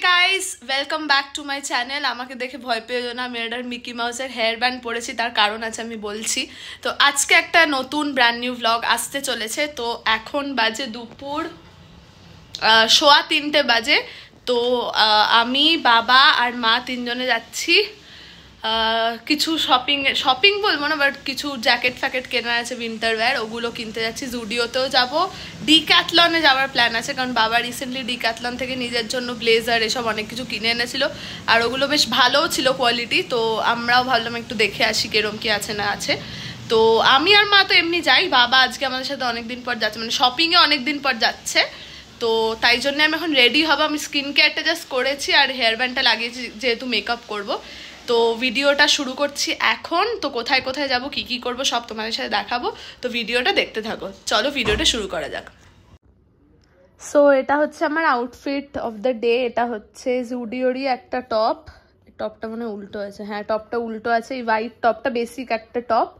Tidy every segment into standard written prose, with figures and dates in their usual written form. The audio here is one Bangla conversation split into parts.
Guys welcome back to my channel. আমাকে দেখে ভয় পেও না, আমি একটা মিকি মাউসের হেয়ার ব্যান্ড পরেছি, তার কারণ আছে, আমি বলছি। তো আজকে একটা নতুন ব্র্যান্ড নিউ ভ্লগ আসতে চলেছে। তো এখন বাজে দুপুর 3:15 বাজে। তো আমি বাবা আর মা তিনজনে যাচ্ছি কিছু শপিং বলবো না, বাট কিছু জ্যাকেট ফ্যাকেট কেনার আছে, উইন্টার ওয়্যার, ওগুলো কিনতে যাচ্ছি। জুডিওতেও যাবো, ডিক্যাথলনে যাওয়ার প্ল্যান আছে, কারণ বাবা রিসেন্টলি ডিক্যাথলন থেকে নিজের জন্য ব্লেজার এসব অনেক কিছু কিনে এনেছিল, আর ওগুলো বেশ ভালোও ছিল কোয়ালিটি। তো আমরাও ভাবলাম একটু দেখে আসি কিরম কি আছে না আছে। তো আমি আর মা তো এমনি যাই, বাবা আজকে আমাদের সাথে অনেকদিন পর যাচ্ছে, মানে শপিংয়ে অনেকদিন পর যাচ্ছে। তো তাই জন্য আমি এখন রেডি হবো। আমি স্কিন কেয়ারটা জাস্ট করেছি আর হেয়ার ব্যান্ডটা লাগিয়েছি, যেহেতু মেকআপ করবো। তো ভিডিওটা শুরু করছি এখন। তো কোথায় কোথায় যাবো, কি কি করবো, সব তোমাদের সাথে দেখাবো। তো ভিডিওটা দেখতে থাকো, চলো ভিডিওটা শুরু করা যাক। সো এটা হচ্ছে আমার আউটফিট অফ দ্য ডে। এটা হচ্ছে জুডিওরই একটা টপ। টপটা মনে উল্টো আছে, হ্যাঁ টপটা উল্টো আছে। এই হোয়াইট টপটা বেসিক একটা টপ,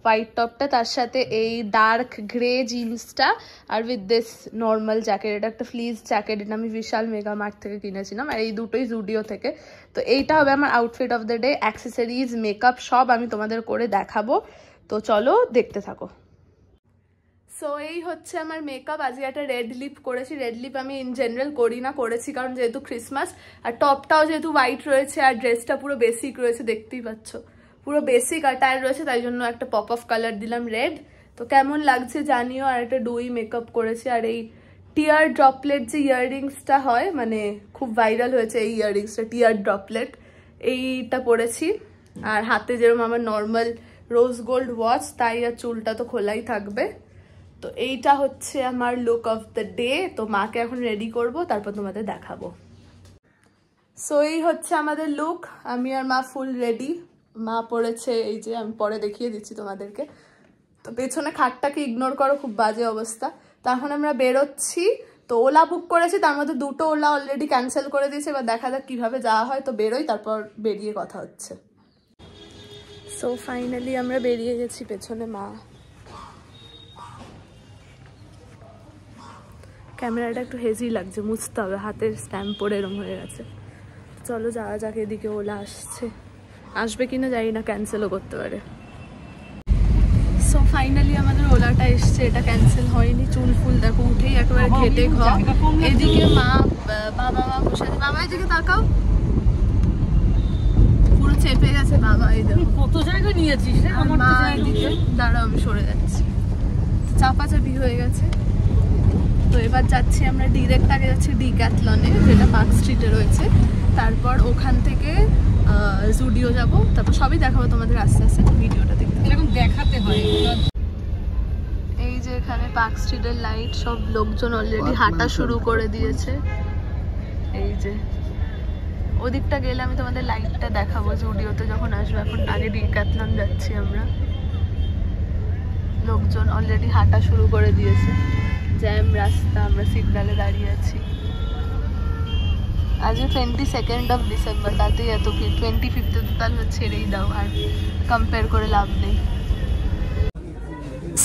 হোয়াইট টপটা, তার সাথে এই ডার্ক গ্রে জিন্সটা, আর উইথ দিস নর্মাল জ্যাকেট। এটা একটা ফ্লিজ জ্যাকেট, এটা আমি বিশাল মেগা মার্ট থেকে কিনেছিলাম, আর এই দুটোই জুডিও থেকে। তো এইটা হবে আমার outfit of the day. Accessories, makeup সব আমি তোমাদের করে দেখাবো। তো চলো দেখতে থাকো। সো এই হচ্ছে আমার মেকআপ। আজকে একটা রেড লিপ করেছি। রেড লিপ আমি ইন জেনারেল করি না, করেছি কারণ যেহেতু ক্রিসমাস, আর টপটাও যেহেতু হোয়াইট রয়েছে, আর ড্রেসটা পুরো বেসিক রয়েছে, দেখতেই পাচ্ছ পুরো বেসিক আটায়ার রয়েছে, তাই জন্য একটা পপ অফ কালার দিলাম রেড। তো কেমন লাগছে জানিও। আর একটা ডুই মেকআপ করেছি, আর এই টিয়ার ড্রপলেট যে ইয়াররিংসটা হয়, মানে খুব ভাইরাল হয়েছে এই ইয়াররিংসটা, টিয়ার ড্রপলেট, এইটা পরেছি। আর হাতে যেরকম আমার নর্মাল রোজ গোল্ড ওয়াচ, তাই আর চুলটা তো খোলাই থাকবে। তো এইটা হচ্ছে আমার লুক অফ দ্য ডে। তো মাকে এখন রেডি করব, তারপর তোমাদের দেখাবো। সো এই হচ্ছে আমাদের লুক, আমি আর মা ফুল রেডি। মা পড়েছে এই যে, আমি পরে দেখিয়ে দিচ্ছি তোমাদেরকে। তো পেছনে খাটটাকে ইগনোর করো, খুব বাজে অবস্থা। তো এখন আমরা বেরোচ্ছি। তো ওলা বুক করেছি, তার মধ্যে দুটো ওলা অলরেডি ক্যান্সেল করে দিয়েছে, এবার দেখা যাক কীভাবে যাওয়া হয়। তো বেরোই, তারপর বেরিয়ে কথা হচ্ছে। সো ফাইনালি আমরা বেরিয়ে গেছি, পেছনে মা। ক্যামেরাটা একটু হেজি লাগছে, মুছতে হবে, হাতের স্ট্যাম্প পরে এরম হয়ে গেছে। চলো যাওয়া যাক। এদিকে ওলা আসবে কিনা জানি না, ক্যান্সেলও করতে পারে। সো ফাইনালি আমাদের ওলাটা এসছে, এটা ক্যান্সেল হয়নি। চুল ফুল দেখো উঠেই একেবারে ঘেটে ঘ। এদিকে মা বাবা মা বসে আছে। বাবা এদিকে তাকাও, পুরো চেপে গেছে বাবা। এই দেখো কত জায়গা নিয়েছিস রে। আমার মা এদিকে, দাঁড়াও আমি সরে যাচ্ছি, চাপাচাপি হয়ে গেছে। তো এবার যাচ্ছি আমরা ডিরেক্ট, আগে যাচ্ছি ডিক্যাথলনে, যেটা পার্ক স্ট্রিটে রয়েছে। তারপর ওখান থেকে জুডিও যাব, তারপর সবই দেখাবো তোমাদের আস্তে আস্তে। ভিডিওটা দেখতে এরকম দেখাতে হয়। এই যে এখানে পার্ক স্ট্রিটের লাইট, সব লোকজন অলরেডি হাঁটা শুরু করে দিয়েছে। এই যে ওদিকটা গেলে আমি তোমাদের লাইটটা দেখাবো জুডিওতে যখন আসবো। এখন আগে ডিক্যাথলন যাচ্ছি আমরা। লোকজন অলরেডি হাঁটা শুরু করে দিয়েছে, জ্যাম রাস্তা, আমরা সিগনালে দাঁড়িয়ে আছি। আজকে 22nd অফ ডিসেম্বর, তাতেই এত ভিড়। 25th তো তাহলে ছেড়েই দাও, আর কম্পেয়ার করে লাভ নেই।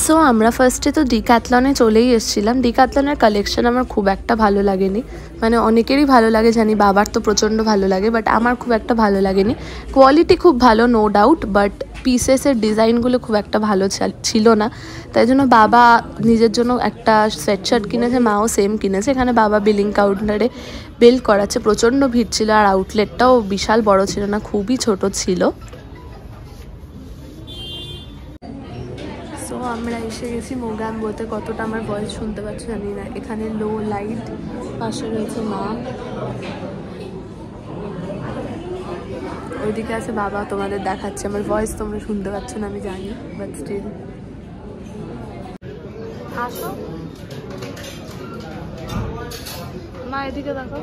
সো আমরা ফার্স্টে তো ডিক্যাথলনে চলেই এসেছিলাম। ডিক্যাথলনের কালেকশন আমার খুব একটা ভালো লাগেনি, মানে অনেকেরই ভালো লাগে জানি, বাবার তো প্রচণ্ড ভালো লাগে, বাট আমার খুব একটা ভালো লাগেনি। কোয়ালিটি খুব ভালো, নো ডাউট, বাট পিসেসের ডিজাইনগুলো খুব একটা ভালো ছিল না। তাই জন্য বাবা নিজের জন্য একটা সোয়েটশার্ট কিনেছে, মাও সেম কিনেছে। এখানে বাবা বিলিং কাউন্টারে বিল করাচ্ছে। প্রচণ্ড ভিড় ছিল, আর আউটলেটটাও বিশাল বড় ছিল না, খুবই ছোট ছিল। সো আমরা এসে গেছি মোগাম্বোতে। কতটা আমার ভয়েস শুনতে পাচ্ছ জানি না। এখানে লো লাইট, পাশে রয়েছে মা, ওইদিকে আছে বাবা। তোমাদের দেখাচ্ছে, আমার ভয়েস তোমরা শুনতে পাচ্ছ না আমি জানি, বাট স্টিল আসো। মা এদিকে দেখো।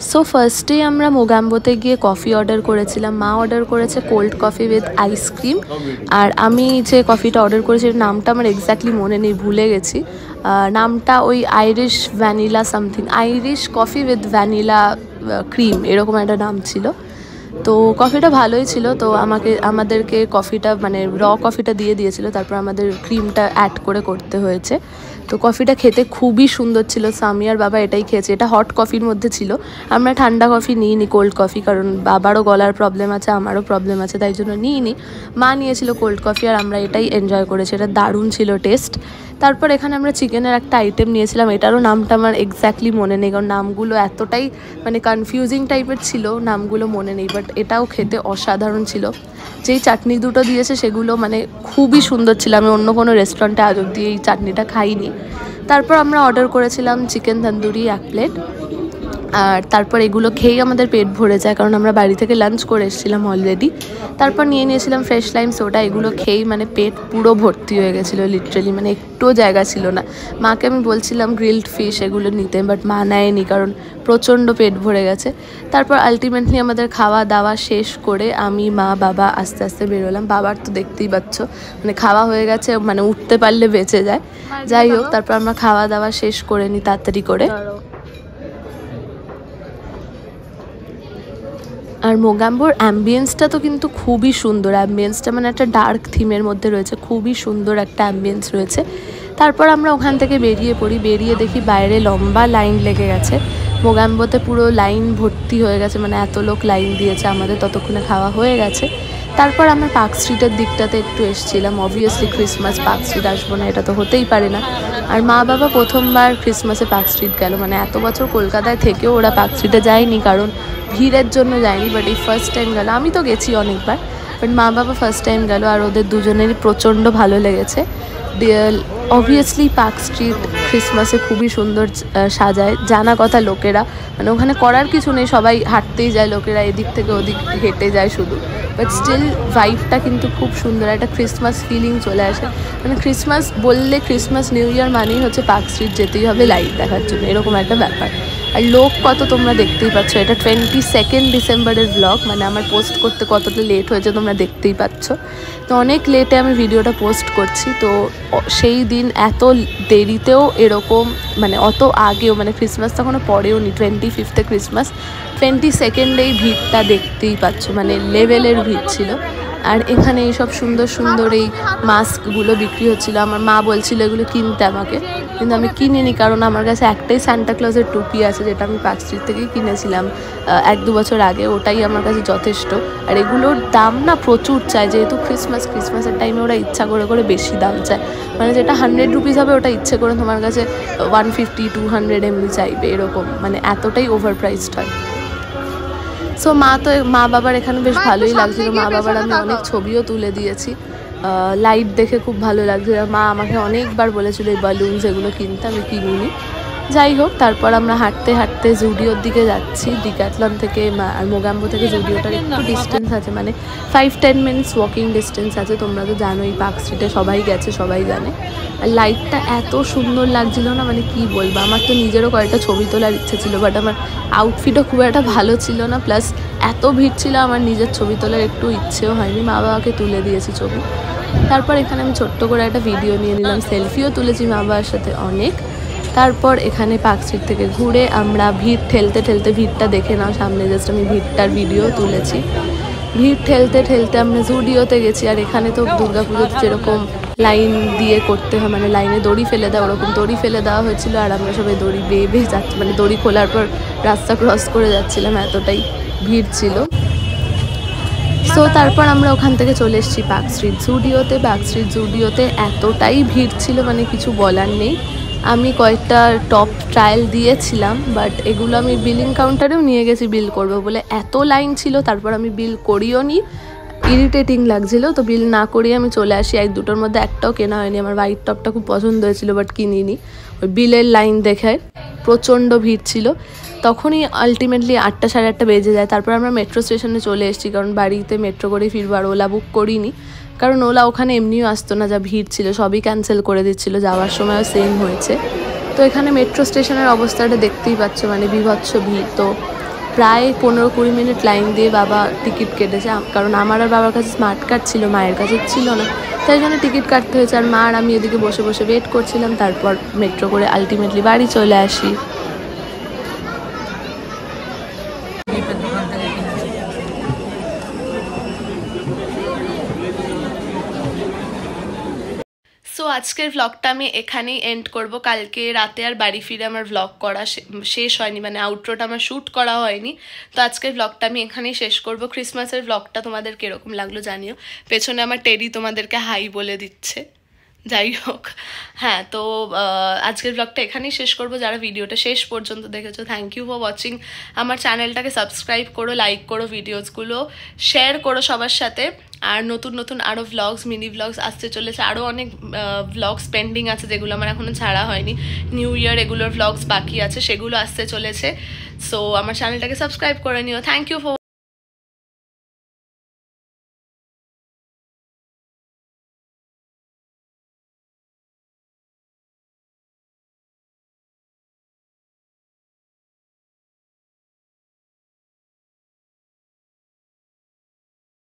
সো ফার্স্টে আমরা মোগাম্বোতে গিয়ে কফি অর্ডার করেছিলাম। মা অর্ডার করেছে কোল্ড কফি উইথ আইসক্রিম, আর আমি যে কফিটা অর্ডার করেছি নামটা আমার এক্স্যাক্টলি মনে নেই, ভুলে গেছি নামটা। ওই Irish vanilla something, Irish coffee with vanilla cream এরকম একটা নাম ছিল। তো কফিটা ভালোই ছিল। তো আমাদেরকে কফিটা মানে কফিটা দিয়ে দিয়েছিল, তারপর আমাদের ক্রিমটা অ্যাড করে করতে হয়েছে। তো কফিটা খেতে খুবই সুন্দর ছিল। আমি আর বাবা এটাই খেয়েছি। এটা হট কফির মধ্যে ছিল। আমরা ঠান্ডা কফি নিইনি, কোল্ড কফি, কারণ বাবারও গলার প্রবলেম আছে, আমারও প্রবলেম আছে, তাই জন্য নিইনি। মা নিয়েছিল কোল্ড কফি আর আমরা এটাই এনজয় করেছি। এটা দারুণ ছিল টেস্ট। তারপর এখানে আমরা চিকেনের একটা আইটেম নিয়েছিলাম, এটারও নামটা আমার এক্স্যাক্টলি মনে নেই, কারণ নামগুলো এতটাই মানে কনফিউজিং টাইপের ছিল, নামগুলো মনে নেই। বাট এটাও খেতে অসাধারণ ছিল। যেই চাটনি দুটো দিয়েছে সেগুলো মানে খুবই সুন্দর ছিল। আমি অন্য কোনো রেস্টুরেন্টে আজ অব্দি এই চাটনিটা খাইনি। তারপর আমরা অর্ডার করেছিলাম চিকেন তন্দুরি 1 প্লেট। আর তারপর এগুলো খেয়েই আমাদের পেট ভরে যায়, কারণ আমরা বাড়ি থেকে লাঞ্চ করে এসেছিলাম অলরেডি। তারপর নিয়েছিলাম ফ্রেশ লাইম সোডা। এগুলো খেয়েই মানে পেট পুরো ভর্তি হয়ে গেছিলো লিটারেলি, মানে একটুও জায়গা ছিল না। মাকে আমি বলছিলাম গ্রিলড ফিশ এগুলো নিতে, বাট মা নেয়নি, কারণ প্রচণ্ড পেট ভরে গেছে। তারপর আলটিমেটলি আমাদের খাওয়া দাওয়া শেষ করে আমি, মা, বাবা আস্তে আস্তে বেরোলাম। বাবার তো দেখতেই পাচ্ছ মানে খাওয়া হয়ে গেছে, মানে উঠতে পারলে বেঁচে যায়। যাই হোক, তারপর আমরা খাওয়া দাওয়া শেষ করে নিই তাড়াতাড়ি করে। আর মোগাম্বোর অ্যাম্বিয়েন্সটা তো কিন্তু খুবই সুন্দর। অ্যাম্বিয়েন্সটা মানে একটা ডার্ক থিমের মধ্যে রয়েছে, খুবই সুন্দর একটা অ্যাম্বিয়েন্স রয়েছে। তারপর আমরা ওখান থেকে বেরিয়ে পড়ি। বেরিয়ে দেখি বাইরে লম্বা লাইন লেগে গেছে। মোগাম্বোতে পুরো লাইন ভর্তি হয়ে গেছে, মানে এত লোক লাইন দিয়েছে। আমাদের ততক্ষণে খাওয়া হয়ে গেছে। তারপর আমরা পার্ক স্ট্রিটের দিকটাতে একটু এসেছিলাম। অবভিয়াসলি ক্রিসমাস পার্ক স্ট্রিট আসবো না, এটা তো হতেই পারে না। আর মা বাবা প্রথমবার ক্রিসমাসে পার্ক স্ট্রিট গেল, মানে এত বছর কলকাতায় থেকেও ওরা পার্ক স্ট্রিটে যায়নি, কারণ ভিড়ের জন্য যায়নি। বাট এই ফার্স্ট টাইম গেল। আমি তো গেছি অনেকবার, বাট মা বাবা ফার্স্ট টাইম গেল, আর ওদের দুজনেরই প্রচণ্ড ভালো লেগেছে। অবভিয়াসলি পার্ক স্ট্রিট ক্রিসমাসে খুবই সুন্দর সাজায়, জানা কথা লোকেরা, মানে ওখানে করার কিছু নেই, সবাই হাঁটতেই যায়, লোকেরা এদিক থেকে ওদিক হেঁটে যায় শুধু। বাট স্টিল ভাইবটা কিন্তু খুব সুন্দর, একটা ক্রিসমাস ফিলিং চলে আসে। মানে ক্রিসমাস বললে, ক্রিসমাস নিউ ইয়ার মানেই হচ্ছে পার্ক স্ট্রিট যেতেই হবে লাইট দেখার জন্য, এরকম একটা ব্যাপার। আর লোক কত তোমরা দেখতেই পাচ্ছ। এটা 22 ডিসেম্বরের ব্লগ, মানে আমার পোস্ট করতে কতটা লেট হয়েছে তোমরা দেখতেই পাচ্ছ। তো অনেক লেটে আমি ভিডিওটা পোস্ট করছি। তো সেই দিন এত দেরিতেও এরকম, মানে অত আগেও, মানে ক্রিসমাস তখনও পরেও নি, 25 ক্রিসমাস, 22 ভিড়টা দেখতেই পাচ্ছ, মানে লেভেলের ভিড় ছিল। আর এখানে এইসব সুন্দর সুন্দর এই মাস্কগুলো বিক্রি হচ্ছিলো। আমার মা বলছিল এগুলো কিনতে আমাকে, কিন্তু আমি কিনিনি, কারণ আমার কাছে একটাই সান্টা ক্লজের টুপি আছে, যেটা আমি পার্ক স্ট্রিট থেকেই কিনেছিলাম 1-2 বছর আগে। ওটাই আমার কাছে যথেষ্ট। আর এগুলোর দাম না প্রচুর চায়, যেহেতু ক্রিসমাসের টাইমে ওরা ইচ্ছা করে করে বেশি দাম চায়। মানে যেটা 100 রুপিস হবে ওটা ইচ্ছে করে তোমার কাছে 150-200 এমনি চাইবে, এরকম, মানে এতটাই ওভার প্রাইসড হয়। সো মা বাবার এখানে বেশ ভালোই লাগছিল। মা বাবার আমি অনেক ছবিও তুলে দিয়েছি। লাইট দেখে খুব ভালো লাগছিল। মা আমাকে অনেকবার বলেছিল এই বালুনস এগুলো কিনতে, আমি কিনিনি। যাই হোক, তারপর আমরা হাঁটতে হাঁটতে জুডিওর দিকে যাচ্ছি। ডিক্যাথলন থেকে আর মোগাম্বো থেকে জুডিওটার একটু ডিস্টেন্স আছে, মানে 5-10 মিনিটস ওয়াকিং ডিস্টেন্স আছে। তোমরা তো জানোই পার্ক স্ট্রিটে সবাই গেছে, সবাই জানে। আর লাইটটা এত সুন্দর লাগছিল না, মানে কি বলবো। আমার তো নিজেরও কয়েকটা ছবি তোলার ইচ্ছে ছিল, বাট আমার আউটফিটও খুব একটা ভালো ছিল না, প্লাস এত ভিড় ছিল আমার নিজের ছবি তোলার একটু ইচ্ছেও হয়নি। মা বাবাকে তুলে দিয়েছি ছবি। তারপর এখানে আমি ছোট্ট করে একটা ভিডিও নিয়ে নিলাম, সেলফিও তুলেছি মা বাবার সাথে অনেক। তারপর এখানে পার্ক স্ট্রিট থেকে ঘুরে আমরা ভিড় ঠেলতে ঠেলতে, ভিড়টা দেখে নাও সামনে, জাস্ট আমি ভিড়টার ভিডিও তুলেছি। ভিড় ঠেলতে ঠেলতে আমরা জুডিওতে গেছি। আর এখানে তো দুর্গাপুজোতে যেরকম লাইন দিয়ে করতে হয়, মানে লাইনে দড়ি ফেলে দেওয়া, ওরকম দড়ি ফেলে দেওয়া হয়েছিল। আর আমরা সবাই দড়ি বেয়ে বেয়ে যাচ্ছি, মানে দড়ি খোলার পর রাস্তা ক্রস করে যাচ্ছিলাম, এতটাই ভিড় ছিল। সো তারপর আমরা ওখান থেকে চলে এসেছি পার্ক স্ট্রিট জুডিওতে। এতটাই ভিড় ছিল, মানে কিছু বলার নেই। আমি কয়েকটা টপ ট্রায়াল দিয়েছিলাম, বাট এগুলো আমি বিলিং কাউন্টারেও নিয়ে গেছি বিল করবো বলে, এত লাইন ছিল। তারপর আমি বিল করিও নি, ইরিটেটিং লাগছিল, তো বিল না করিয়ে আমি চলে আসি। 1-2টোর মধ্যে একটাও কেনা হয়নি। আমার হোয়াইট টপটা খুব পছন্দ হয়েছিল, বাট কিনিনি। ওই বিলের লাইন দেখে প্রচণ্ড ভিড় ছিল। তখনই আলটিমেটলি 8টা 8:30 বেজে যায়। তারপর আমরা মেট্রো স্টেশনে চলে এসেছি, কারণ বাড়িতে মেট্রো করে ফিরবো। আর ওলা বুক করিনি, কারণ ওলা ওখানে এমনিও আসতো না, যা ভিড় ছিল সবই ক্যান্সেল করে দিচ্ছিলো। যাওয়ার সময়ও সেম হয়েছে। তো এখানে মেট্রো স্টেশনের অবস্থাটা দেখতেই পাচ্ছ, মানে বিভৎস ভিড়। তো প্রায় 15-20 মিনিট লাইন দিয়ে বাবা টিকিট কেটেছে, কারণ আমার আর বাবার কাছে স্মার্ট কার্ড ছিল, মায়ের কাছে ছিল না, তাই জন্য টিকিট কাটতে হয়েছে। আর মা আর আমি এদিকে বসে বসে ওয়েট করছিলাম, তারপর মেট্রো করে আলটিমেটলি বাড়ি চলে আসি। সো আজকের ভ্লগটা আমি এখানেই এন্ড করব। কালকে রাতে আর বাড়ি ফিরে আমার ভ্লগ করা শেষ হয়নি, মানে আউটরোটা আমার শ্যুট করা হয়নি। তো আজকের ভ্লগটা আমি এখানেই শেষ করব। ক্রিসমাসের ভ্লগটা তোমাদের কীরকম লাগলো জানিও। পেছনে আমার টেডি তোমাদেরকে হাই বলে দিচ্ছে, যাই হোক। হ্যাঁ, তো আজকের ব্লগটা এখানেই শেষ করব। যারা ভিডিওটা শেষ পর্যন্ত দেখেছো, থ্যাংক ইউ ফর ওয়াচিং। আমার চ্যানেলটাকে সাবস্ক্রাইব করো, লাইক করো, ভিডিওসগুলো শেয়ার করো সবার সাথে। আর নতুন নতুন আরও ভ্লগস, মিনি ভ্লগস আসতে চলেছে। আরও অনেক ভ্লগস পেন্ডিং আছে যেগুলো আমার এখনও ছাড়া হয়নি। নিউ ইয়ার এগুলোর ভ্লগস বাকি আছে, সেগুলো আসতে চলেছে। সো আমার চ্যানেলটাকে সাবস্ক্রাইব করে নিও। Thank you for